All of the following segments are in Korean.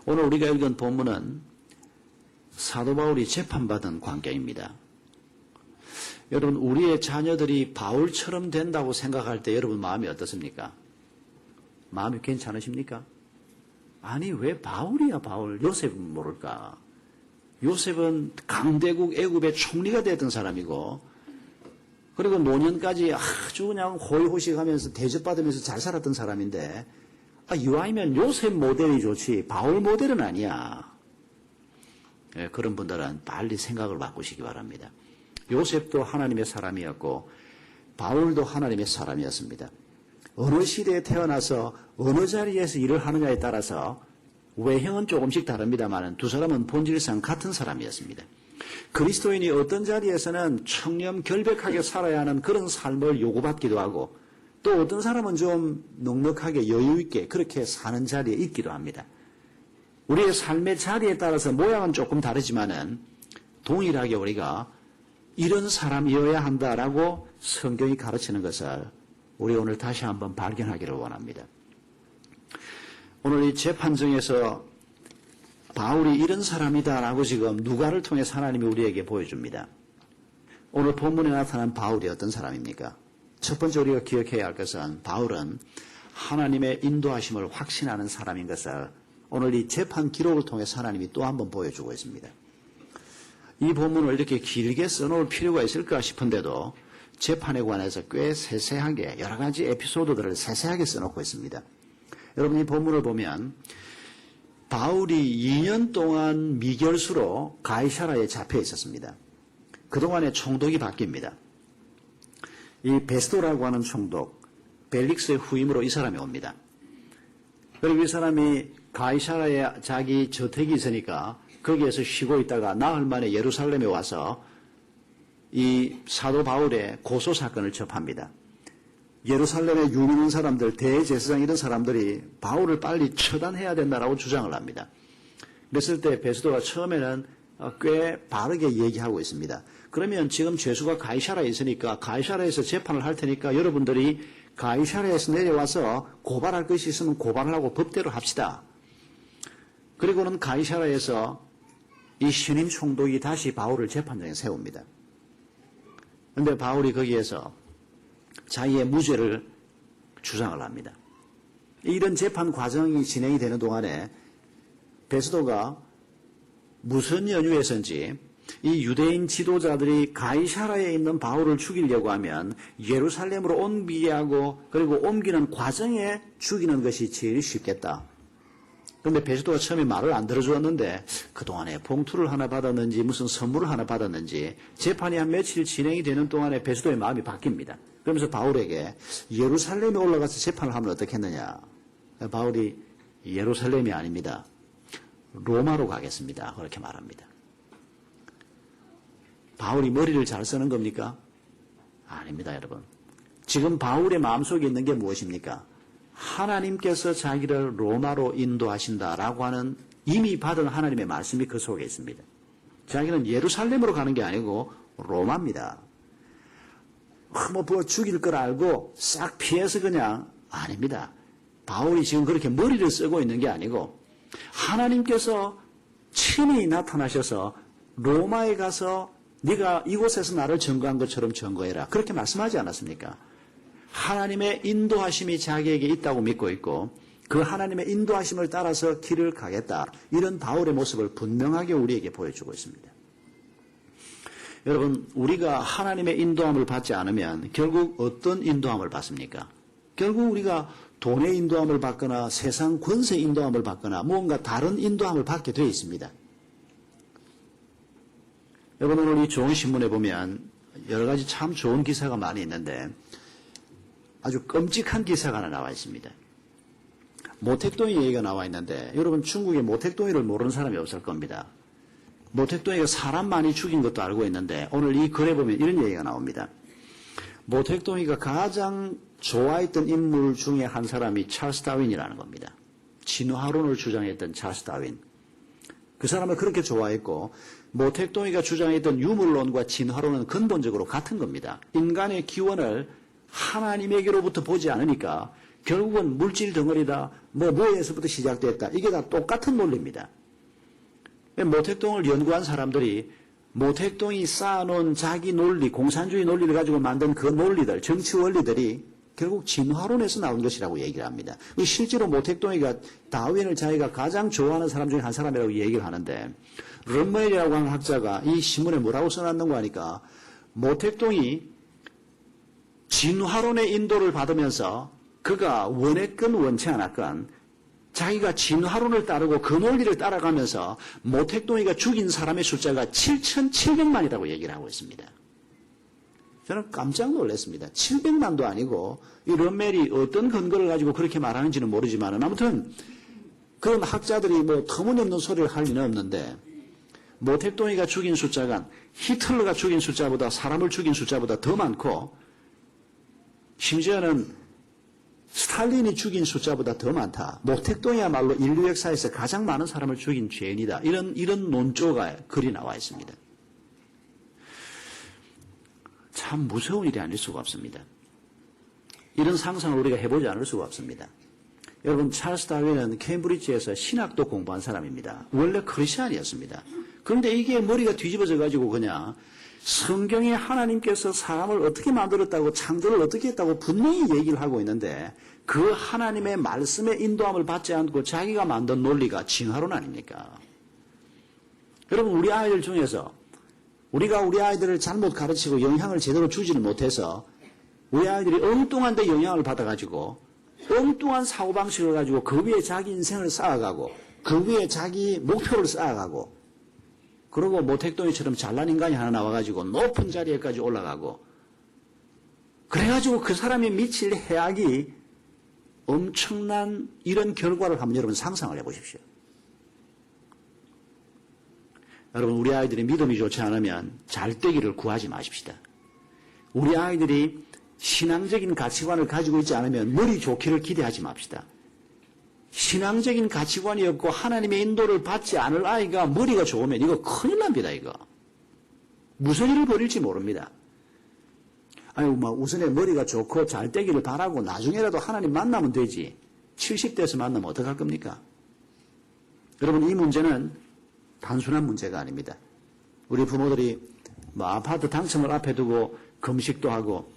오늘 우리가 읽은 본문은 사도 바울이 재판받은 광경입니다. 여러분, 우리의 자녀들이 바울처럼 된다고 생각할 때 여러분 마음이 어떻습니까? 마음이 괜찮으십니까? 아니, 왜 바울이야, 바울? 요셉은 모를까? 요셉은 강대국 애굽의 총리가 됐던 사람이고, 그리고 노년까지 아주 그냥 호의호식하면서 대접받으면서 잘 살았던 사람인데, 이왕이면 요셉 모델이 좋지 바울 모델은 아니야. 그런 분들은 빨리 생각을 바꾸시기 바랍니다. 요셉도 하나님의 사람이었고 바울도 하나님의 사람이었습니다. 어느 시대에 태어나서 어느 자리에서 일을 하느냐에 따라서 외형은 조금씩 다릅니다만 두 사람은 본질상 같은 사람이었습니다. 그리스도인이 어떤 자리에서는 청렴결백하게 살아야 하는 그런 삶을 요구받기도 하고, 또 어떤 사람은 좀 넉넉하게 여유있게 그렇게 사는 자리에 있기도 합니다. 우리의 삶의 자리에 따라서 모양은 조금 다르지만은 동일하게 우리가 이런 사람이어야 한다라고 성경이 가르치는 것을 우리 오늘 다시 한번 발견하기를 원합니다. 오늘 이 재판정에서 바울이 이런 사람이다라고 지금 누가를 통해 하나님이 우리에게 보여줍니다. 오늘 본문에 나타난 바울이 어떤 사람입니까? 첫 번째 우리가 기억해야 할 것은 바울은 하나님의 인도하심을 확신하는 사람인 것을 오늘 이 재판 기록을 통해서 하나님이 또 한 번 보여주고 있습니다. 이 본문을 이렇게 길게 써놓을 필요가 있을까 싶은데도 재판에 관해서 꽤 세세하게 여러 가지 에피소드들을 세세하게 써놓고 있습니다. 여러분, 이 본문을 보면 바울이 2년 동안 미결수로 가이사라에 잡혀 있었습니다. 그동안에 총독이 바뀝니다. 이 베스도라고 하는 총독, 벨릭스의 후임으로 이 사람이 옵니다. 그리고 이 사람이 가이사라에 자기 저택이 있으니까 거기에서 쉬고 있다가 나흘 만에 예루살렘에 와서 이 사도 바울의 고소 사건을 접합니다. 예루살렘의 유명한 사람들, 대제사장 이런 사람들이 바울을 빨리 처단해야 된다라고 주장을 합니다. 그랬을 때 베스도가 처음에는 꽤 바르게 얘기하고 있습니다. 그러면 지금 죄수가 가이사라에 있으니까 가이사라에서 재판을 할 테니까 여러분들이 가이사라에서 내려와서 고발할 것이 있으면 고발을 하고 법대로 합시다. 그리고는 가이사라에서 이 신임 총독이 다시 바울을 재판장에 세웁니다. 그런데 바울이 거기에서 자기의 무죄를 주장을 합니다. 이런 재판 과정이 진행이 되는 동안에 베스도가 무슨 연유에서인지 이 유대인 지도자들이 가이사라에 있는 바울을 죽이려고 하면 예루살렘으로 옮기게 하고 그리고 옮기는 과정에 죽이는 것이 제일 쉽겠다. 그런데 베스도가 처음에 말을 안 들어주었는데 그동안에 봉투를 하나 받았는지 무슨 선물을 하나 받았는지 재판이 한 며칠 진행이 되는 동안에 베스도의 마음이 바뀝니다. 그러면서 바울에게 예루살렘에 올라가서 재판을 하면 어떻겠느냐. 바울이 예루살렘이 아닙니다. 로마로 가겠습니다. 그렇게 말합니다. 바울이 머리를 잘 쓰는 겁니까? 아닙니다, 여러분. 지금 바울의 마음속에 있는 게 무엇입니까? 하나님께서 자기를 로마로 인도하신다라고 하는 이미 받은 하나님의 말씀이 그 속에 있습니다. 자기는 예루살렘으로 가는 게 아니고 로마입니다. 뭐 죽일 걸 알고 싹 피해서 그냥 아닙니다. 바울이 지금 그렇게 머리를 쓰고 있는 게 아니고 하나님께서 친히 나타나셔서 로마에 가서 네가 이곳에서 나를 증거한 것처럼 증거해라. 그렇게 말씀하지 않았습니까? 하나님의 인도하심이 자기에게 있다고 믿고 있고 그 하나님의 인도하심을 따라서 길을 가겠다. 이런 바울의 모습을 분명하게 우리에게 보여주고 있습니다. 여러분, 우리가 하나님의 인도함을 받지 않으면 결국 어떤 인도함을 받습니까? 결국 우리가 돈의 인도함을 받거나 세상 권세 인도함을 받거나 뭔가 다른 인도함을 받게 되어 있습니다. 여러분, 오늘 이 좋은 신문에 보면 여러 가지 참 좋은 기사가 많이 있는데 아주 끔찍한 기사가 하나 나와 있습니다. 모택동이 얘기가 나와 있는데 여러분, 중국의 모택동이를 모르는 사람이 없을 겁니다. 모택동이가 사람 많이 죽인 것도 알고 있는데 오늘 이 글에 보면 이런 얘기가 나옵니다. 모택동이가 가장 좋아했던 인물 중에 한 사람이 찰스 다윈이라는 겁니다. 진화론을 주장했던 찰스 다윈. 그 사람을 그렇게 좋아했고 모택동이가 주장했던 유물론과 진화론은 근본적으로 같은 겁니다. 인간의 기원을 하나님에게로부터 보지 않으니까 결국은 물질 덩어리다. 뭐에서부터 시작됐다. 이게 다 똑같은 논리입니다. 모택동을 연구한 사람들이 모택동이 쌓아놓은 자기 논리, 공산주의 논리를 가지고 만든 그 논리들, 정치 원리들이 결국 진화론에서 나온 것이라고 얘기를 합니다. 실제로 모택동이가 다윈을 자기가 가장 좋아하는 사람 중에 한 사람이라고 얘기를 하는데 럼멜이라고 하는 학자가 이 신문에 뭐라고 써놨는가 하니까 모택동이 진화론의 인도를 받으면서 그가 원했건 원치 않았건 자기가 진화론을 따르고 그 논리를 따라가면서 모택동이가 죽인 사람의 숫자가 7,700만이라고 얘기를 하고 있습니다. 저는 깜짝 놀랐습니다. 700만도 아니고 이 럼멜이 어떤 근거를 가지고 그렇게 말하는지는 모르지만 아무튼 그런 학자들이 터무니없는 소리를 할 리는 없는데 모택동이가 죽인 숫자가 히틀러가 죽인 숫자보다 사람을 죽인 숫자보다 더 많고 심지어는 스탈린이 죽인 숫자보다 더 많다. 모택동이야말로 인류 역사에서 가장 많은 사람을 죽인 죄인이다. 이런 논조가 글이 나와 있습니다. 참 무서운 일이 아닐 수가 없습니다. 이런 상상을 우리가 해보지 않을 수가 없습니다. 여러분, 찰스 다윈은 케임브리지에서 신학도 공부한 사람입니다. 원래 크리스찬이었습니다. 그런데 이게 머리가 뒤집어져 가지고 그냥 성경에 하나님께서 사람을 어떻게 만들었다고 창조를 어떻게 했다고 분명히 얘기를 하고 있는데 그 하나님의 말씀의 인도함을 받지 않고 자기가 만든 논리가 진화론 아닙니까? 여러분, 우리 아이들 중에서 우리가 우리 아이들을 잘못 가르치고 영향을 제대로 주지를 못해서 우리 아이들이 엉뚱한 데 영향을 받아가지고 엉뚱한 사고방식을 가지고 그 위에 자기 인생을 쌓아가고 그 위에 자기 목표를 쌓아가고 그리고 모택동이처럼 잘난 인간이 하나 나와가지고 높은 자리에까지 올라가고 그래가지고 그 사람이 미칠 해악이 엄청난 이런 결과를 한번 여러분 상상을 해보십시오. 여러분, 우리 아이들이 믿음이 좋지 않으면 잘되기를 구하지 마십시다. 우리 아이들이 신앙적인 가치관을 가지고 있지 않으면 머리 좋기를 기대하지 맙시다. 신앙적인 가치관이 없고 하나님의 인도를 받지 않을 아이가 머리가 좋으면 이거 큰일 납니다, 이거. 무슨 일을 벌일지 모릅니다. 아니, 우선에 머리가 좋고 잘되기를 바라고 나중에라도 하나님 만나면 되지. 70대에서 만나면 어떡할 겁니까? 여러분, 이 문제는 단순한 문제가 아닙니다. 우리 부모들이 아파트 당첨을 앞에 두고 금식도 하고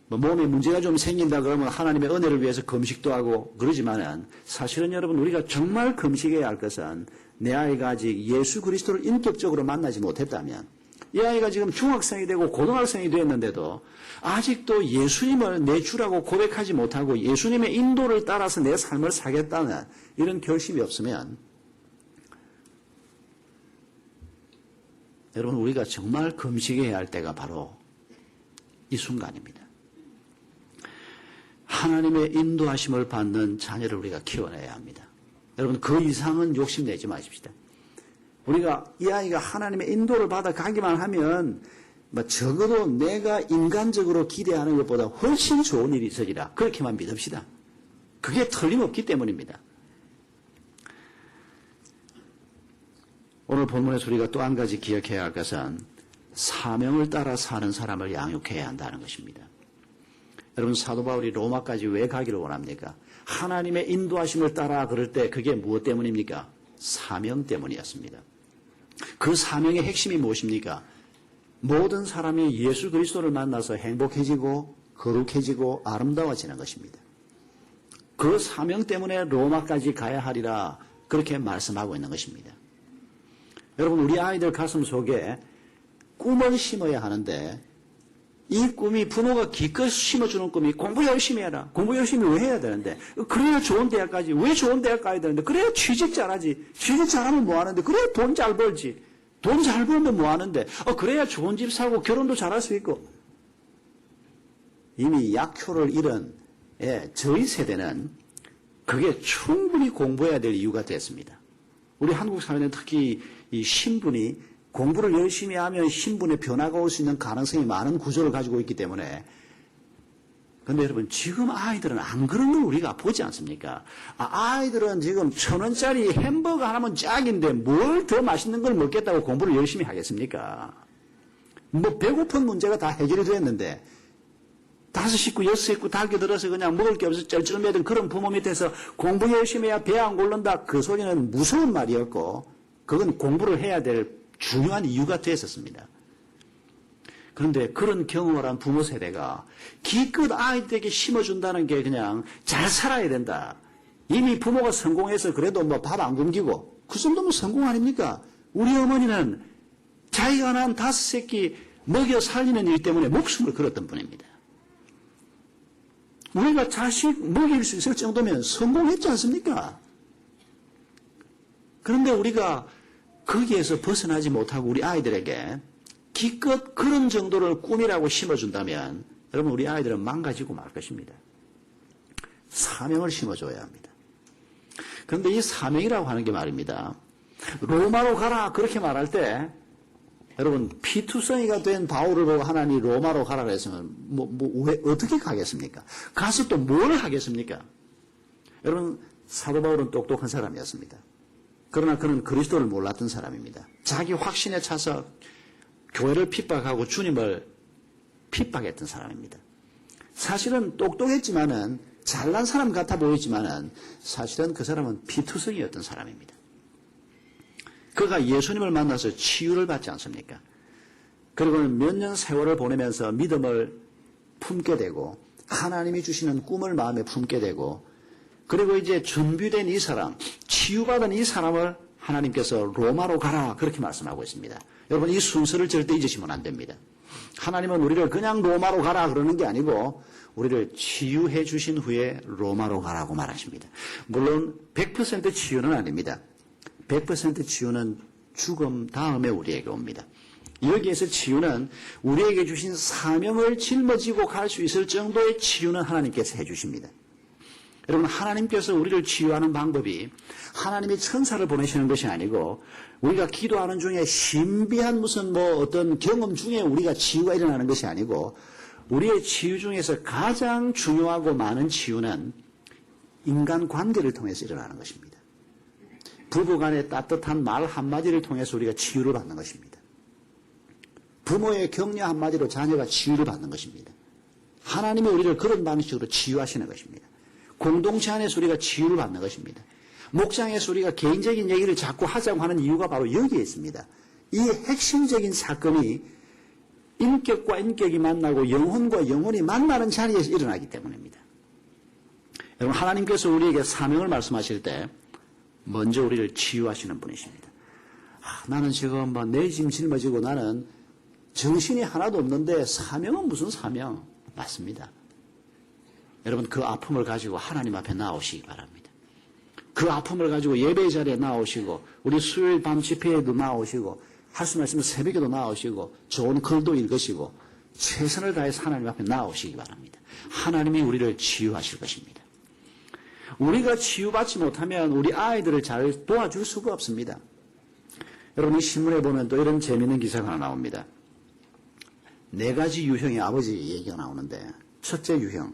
몸에 문제가 좀 생긴다 그러면 하나님의 은혜를 위해서 금식도 하고 그러지만은 사실은 여러분 우리가 정말 금식해야 할 것은 내 아이가 아직 예수 그리스도를 인격적으로 만나지 못했다면 이 아이가 지금 중학생이 되고 고등학생이 되었는데도 아직도 예수님을 내 주라고 고백하지 못하고 예수님의 인도를 따라서 내 삶을 살겠다는 이런 결심이 없으면 여러분 우리가 정말 금식해야 할 때가 바로 이 순간입니다. 하나님의 인도하심을 받는 자녀를 우리가 키워내야 합니다. 여러분 그 이상은 욕심내지 마십시다. 우리가 이 아이가 하나님의 인도를 받아 가기만 하면 적어도 내가 인간적으로 기대하는 것보다 훨씬 좋은 일이 있으리라. 그렇게만 믿읍시다. 그게 틀림없기 때문입니다. 오늘 본문에서 우리가 또 한 가지 기억해야 할 것은 사명을 따라 사는 사람을 양육해야 한다는 것입니다. 여러분 사도 바울이 로마까지 왜 가기를 원합니까? 하나님의 인도하심을 따라 그럴 때 그게 무엇 때문입니까? 사명 때문이었습니다. 그 사명의 핵심이 무엇입니까? 모든 사람이 예수 그리스도를 만나서 행복해지고 거룩해지고 아름다워지는 것입니다. 그 사명 때문에 로마까지 가야 하리라 그렇게 말씀하고 있는 것입니다. 여러분 우리 아이들 가슴 속에 꿈을 심어야 하는데 이 꿈이 부모가 기껏 심어주는 꿈이 공부 열심히 해라. 공부 열심히 왜 해야 되는데? 그래야 좋은 대학 가지. 왜 좋은 대학 가야 되는데? 그래야 취직 잘하지. 취직 잘하면 뭐 하는데? 그래야 돈 잘 벌지. 돈 잘 벌면 뭐 하는데? 그래야 좋은 집 사고 결혼도 잘할 수 있고. 이미 약효를 잃은 저희 세대는 그게 충분히 공부해야 될 이유가 됐습니다. 우리 한국 사회는 특히 이 신분이 공부를 열심히 하면 신분의 변화가 올 수 있는 가능성이 많은 구조를 가지고 있기 때문에 그런데 여러분 지금 아이들은 안 그런 걸 우리가 보지 않습니까? 아이들은 지금 1,000원짜리 햄버거 하나면 짝인데 뭘 더 맛있는 걸 먹겠다고 공부를 열심히 하겠습니까? 배고픈 문제가 다 해결이 됐는데 5 식구, 6 식구 달겨들어서 그냥 먹을 게 없어서 쩔쩔매던 그런 부모 밑에서 공부 열심히 해야 배 안 고른다. 그 소리는 무서운 말이었고, 그건 공부를 해야 될 중요한 이유가 됐었습니다. 그런데 그런 경험을 한 부모 세대가 기껏 아이들에게 심어준다는 게 그냥 잘 살아야 된다. 이미 부모가 성공해서 그래도 뭐 밥 안 굶기고, 그 정도면 성공 아닙니까? 우리 어머니는 자기가 낳은 5새끼 먹여 살리는 일 때문에 목숨을 걸었던 분입니다. 우리가 자식 먹일 수 있을 정도면 성공했지 않습니까? 그런데 우리가 거기에서 벗어나지 못하고 우리 아이들에게 기껏 그런 정도를 꿈이라고 심어준다면 여러분 우리 아이들은 망가지고 말 것입니다. 사명을 심어줘야 합니다. 그런데 이 사명이라고 하는 게 말입니다. 로마로 가라 그렇게 말할 때 여러분 피투성이가 된 바울을 보고 하나님이 로마로 가라고 했으면 왜 어떻게 가겠습니까? 가서 또 뭘 하겠습니까? 여러분 사도 바울은 똑똑한 사람이었습니다. 그러나 그는 그리스도를 몰랐던 사람입니다. 자기 확신에 차서 교회를 핍박하고 주님을 핍박했던 사람입니다. 사실은 똑똑했지만은 잘난 사람 같아 보이지만은 사실은 그 사람은 피투성이었던 사람입니다. 그가 예수님을 만나서 치유를 받지 않습니까? 그리고 몇 년 세월을 보내면서 믿음을 품게 되고 하나님이 주시는 꿈을 마음에 품게 되고 그리고 이제 준비된 이 사람, 치유받은 이 사람을 하나님께서 로마로 가라 그렇게 말씀하고 있습니다. 여러분 이 순서를 절대 잊으시면 안 됩니다. 하나님은 우리를 그냥 로마로 가라 그러는 게 아니고 우리를 치유해 주신 후에 로마로 가라고 말하십니다. 물론 100% 치유는 아닙니다. 100% 치유는 죽음 다음에 우리에게 옵니다. 여기에서 치유는 우리에게 주신 사명을 짊어지고 갈 수 있을 정도의 치유는 하나님께서 해주십니다. 여러분 하나님께서 우리를 치유하는 방법이 하나님이 천사를 보내시는 것이 아니고 우리가 기도하는 중에 신비한 무슨 어떤 경험 중에 우리가 치유가 일어나는 것이 아니고 우리의 치유 중에서 가장 중요하고 많은 치유는 인간 관계를 통해서 일어나는 것입니다. 부부간의 따뜻한 말 한마디를 통해서 우리가 치유를 받는 것입니다. 부모의 격려 한마디로 자녀가 치유를 받는 것입니다. 하나님이 우리를 그런 방식으로 치유하시는 것입니다. 공동체 안에서 우리가 치유를 받는 것입니다. 목장에서 우리가 개인적인 얘기를 자꾸 하자고 하는 이유가 바로 여기에 있습니다. 이 핵심적인 사건이 인격과 인격이 만나고 영혼과 영혼이 만나는 자리에서 일어나기 때문입니다. 여러분 하나님께서 우리에게 사명을 말씀하실 때 먼저 우리를 치유하시는 분이십니다. 나는 지금 내 짐 짊어지고 나는 정신이 하나도 없는데 사명은 무슨 사명? 맞습니다. 여러분 그 아픔을 가지고 하나님 앞에 나오시기 바랍니다. 그 아픔을 가지고 예배 자리에 나오시고 우리 수요일 밤 집회에도 나오시고 할 수 있으면 새벽에도 나오시고 좋은 글도 읽으시고 최선을 다해서 하나님 앞에 나오시기 바랍니다. 하나님이 우리를 치유하실 것입니다. 우리가 치유받지 못하면 우리 아이들을 잘 도와줄 수가 없습니다. 여러분 이 신문에 보면 또 이런 재미있는 기사가 하나 나옵니다. 4가지 유형의 아버지 얘기가 나오는데 첫째 유형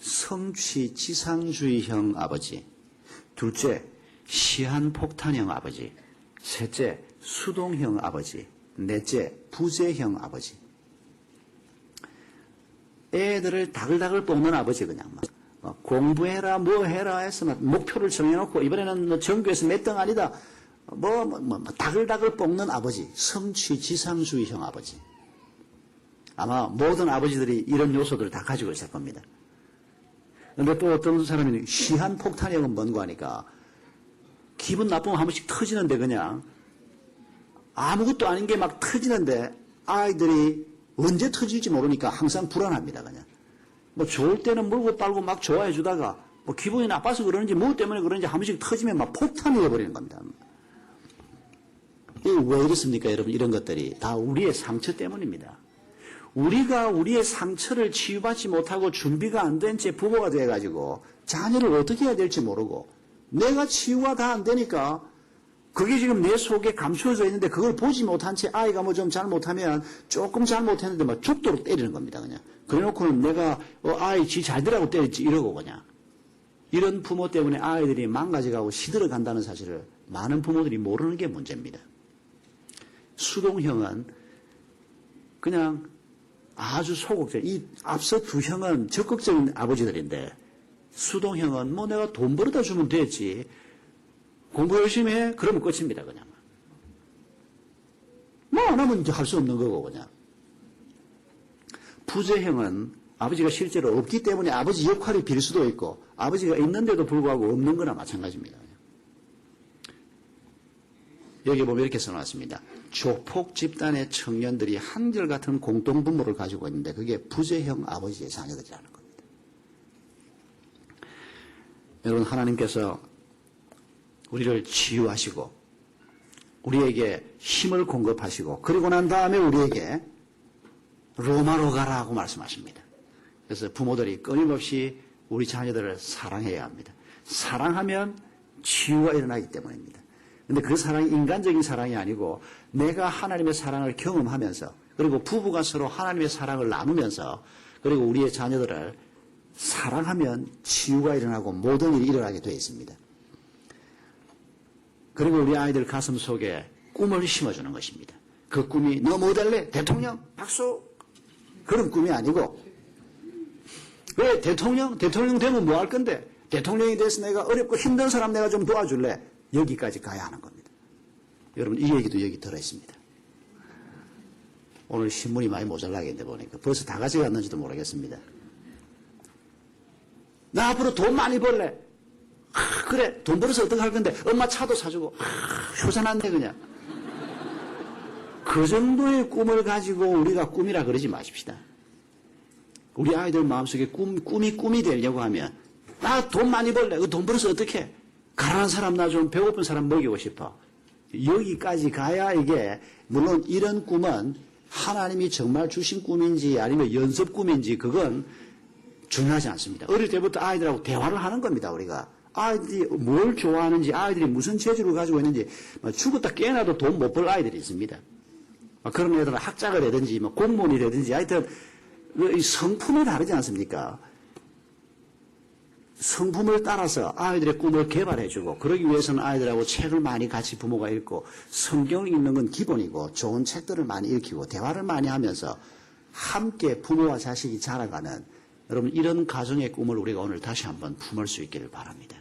성취 지상주의형 아버지, 둘째 시한폭탄형 아버지, 셋째 수동형 아버지, 넷째 부재형 아버지. 애들을 다글다글 볶는 아버지 그냥 공부해라 뭐 해라 해서 목표를 정해놓고 이번에는 전교에서 몇 등 아니다 다글다글 볶는 아버지, 성취 지상주의형 아버지. 아마 모든 아버지들이 이런 요소들을 다 가지고 있을 겁니다. 그런데 또 어떤 사람이 시한폭탄형은 뭔가 하니까 기분 나쁘면 한 번씩 터지는데 그냥 아무것도 아닌 게 막 터지는데 아이들이 언제 터질지 모르니까 항상 불안합니다. 그냥 좋을 때는 물고 빨고 막 좋아해 주다가 기분이 나빠서 그러는지 뭐 때문에 그런지 한 번씩 터지면 막 폭탄이 되어버리는 겁니다. 이게 왜 이렇습니까? 여러분 이런 것들이 다 우리의 상처 때문입니다. 우리가 우리의 상처를 치유받지 못하고 준비가 안 된 채 부모가 돼가지고 자녀를 어떻게 해야 될지 모르고 내가 치유가 다 안 되니까 그게 지금 내 속에 감추어져 있는데 그걸 보지 못한 채 아이가 좀 잘못하면 조금 잘못했는데 막 죽도록 때리는 겁니다. 그냥. 그래놓고는 내가 아이 지 잘되라고 때렸지 이러고 그냥. 이런 부모 때문에 아이들이 망가져가고 시들어간다는 사실을 많은 부모들이 모르는 게 문제입니다. 수동형은 그냥 아주 소극적. 이 앞서 두 형은 적극적인 아버지들인데 수동 형은 뭐 내가 돈 벌어다 주면 되지. 공부 열심히 해? 그러면 끝입니다, 그냥. 뭐 안 하면 이제 할 수 없는 거고, 그냥. 부재형은 아버지가 실제로 없기 때문에 아버지 역할이 빌 수도 있고, 아버지가 있는데도 불구하고 없는 거나 마찬가지입니다. 여기 보면 이렇게 써놨습니다. 조폭 집단의 청년들이 한결같은 공동부모를 가지고 있는데 그게 부재형 아버지의 자녀들이라는 겁니다. 여러분, 하나님께서 우리를 치유하시고 우리에게 힘을 공급하시고 그리고 난 다음에 우리에게 로마로 가라고 말씀하십니다. 그래서 부모들이 끊임없이 우리 자녀들을 사랑해야 합니다. 사랑하면 치유가 일어나기 때문입니다. 근데 그 사랑이 인간적인 사랑이 아니고 내가 하나님의 사랑을 경험하면서 그리고 부부가 서로 하나님의 사랑을 나누면서 그리고 우리의 자녀들을 사랑하면 치유가 일어나고 모든 일이 일어나게 되어 있습니다. 그리고 우리 아이들 가슴 속에 꿈을 심어주는 것입니다. 그 꿈이 너 뭐 될래? 대통령? 박수? 그런 꿈이 아니고 왜 대통령 되면 뭐 할 건데? 대통령이 돼서 내가 어렵고 힘든 사람 내가 좀 도와줄래? 여기까지 가야 하는 겁니다. 여러분, 이 얘기도 여기 들어있습니다. 오늘 신문이 많이 모자라겠는데 보니까 벌써 다 가져갔는지도 모르겠습니다. 나 앞으로 돈 많이 벌래? 그래, 돈 벌어서 어떻게 할 건데? 엄마 차도 사주고, 효산한데 그냥. 그 정도의 꿈을 가지고 우리가 꿈이라 그러지 마십시다. 우리 아이들 마음속에 꿈이 되려고 하면 나 돈 많이 벌래. 돈 벌어서 어떻게 해? 가난한 사람 나 좀 배고픈 사람 먹이고 싶어. 여기까지 가야 이게 물론 이런 꿈은 하나님이 정말 주신 꿈인지 아니면 연습 꿈인지 그건 중요하지 않습니다. 어릴 때부터 아이들하고 대화를 하는 겁니다. 우리가. 아이들이 뭘 좋아하는지 아이들이 무슨 재주를 가지고 있는지 죽었다 깨어나도 돈 못 벌 아이들이 있습니다. 그런 애들은 학자가 되든지 공무원이 되든지 하여튼 성품이 다르지 않습니까? 성품을 따라서 아이들의 꿈을 개발해주고 그러기 위해서는 아이들하고 책을 많이 같이 부모가 읽고 성경을 읽는 건 기본이고 좋은 책들을 많이 읽히고 대화를 많이 하면서 함께 부모와 자식이 자라가는 여러분 이런 가정의 꿈을 우리가 오늘 다시 한번 품을 수 있기를 바랍니다.